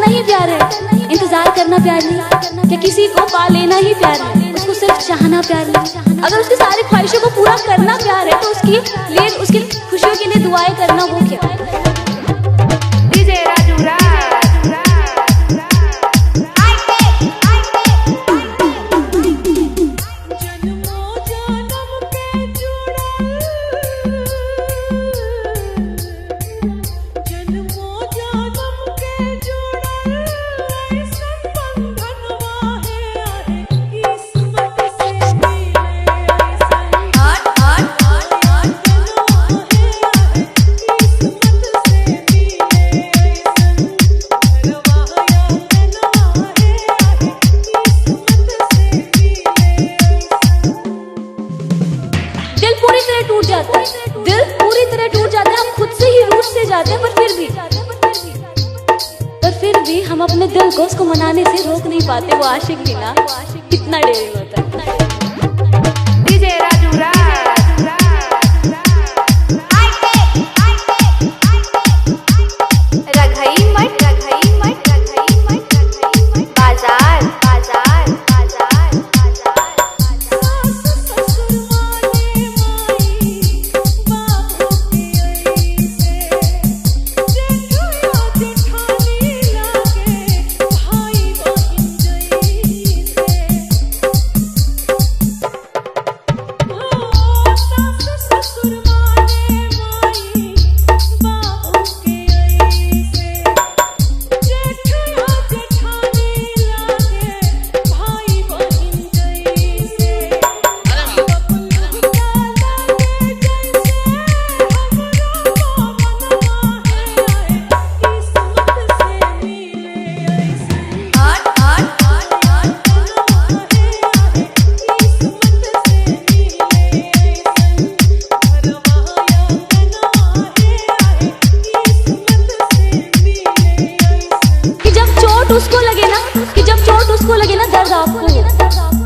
करना ही प्यार है, इंतजार करना प्यार नहीं, क्या किसी को पा लेना ही प्यार है, उसको सिर्फ चाहना प्यार नहीं। अगर उसकी सारी ख्वाहिशों को पूरा करना प्यार है तो उसकी लिए उसकी खुशियों के लिए दुआएं करना वो क्या है। डीजे राजू दिल पूरी तरह टूट जाता है, हम खुद से ही रूठ से जाते हैं, पर फिर भी हम अपने दिल को उसको मनाने से रोक नहीं पाते। वो आशिक भी ना कितना डेयरिंग होता है। डीजे राजू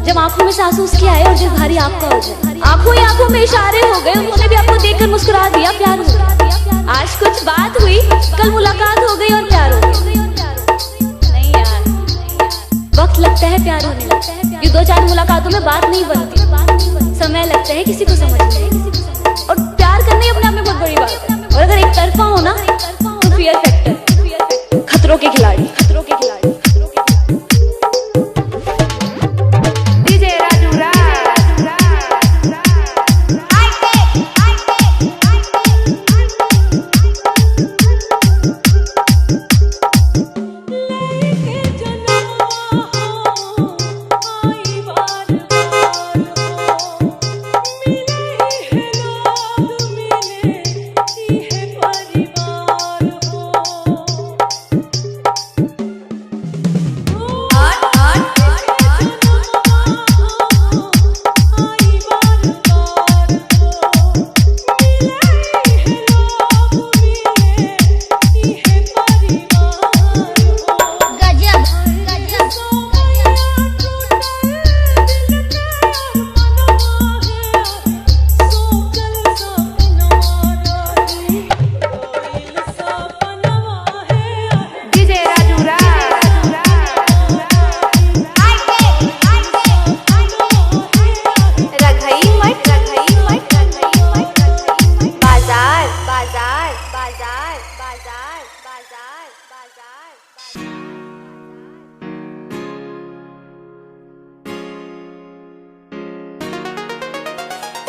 जब आंखों में आंसू उसके आए और दिल भारी आपका हो जाए, आंखों ही आंखों में इशारे हो गए, उन्होंने भी आपको देखकर मुस्कुरा दिया, प्यार हो गया। आज कुछ बात हुई, कल मुलाकात हो गई और प्यार हो गया। नहीं यार, वक्त लगता है प्यार होने में, ये 2-4 मुलाकातों में बात नहीं बनती, समय लगता है किसी को समझने, और प्यार करना ही अपने आप में बहुत बड़ी बात है। और अगर एक तरफा हो ना तो फियर फैक्टर, खतरों के खिलाड़ी।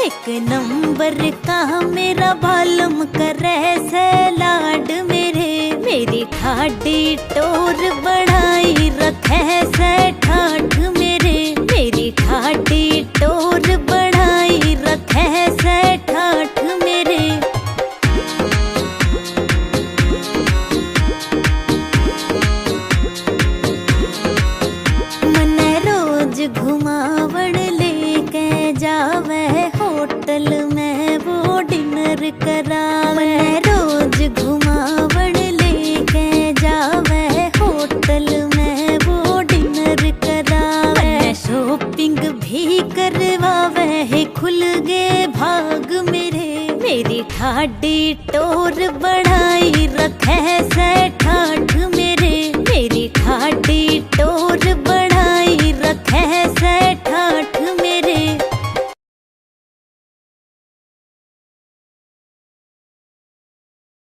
एक नंबर का मेरा बालम करे से लाड मेरे, मेरी ठाडी टोर बढ़ाई रखे से ठाठ मेरे, मेरी ठाडी टोर बढ़ाई रखे से ठाठ मेरे। मन रोज घुमावण लेके जावे होटल में वो डिनर करावे, रोज घुमावण लेके जावे होटल में वो डिनर करावे, शॉपिंग भी करवावे है, खुल गए भाग मेरे, मेरी ठाडी टोर बढ़ाई रखे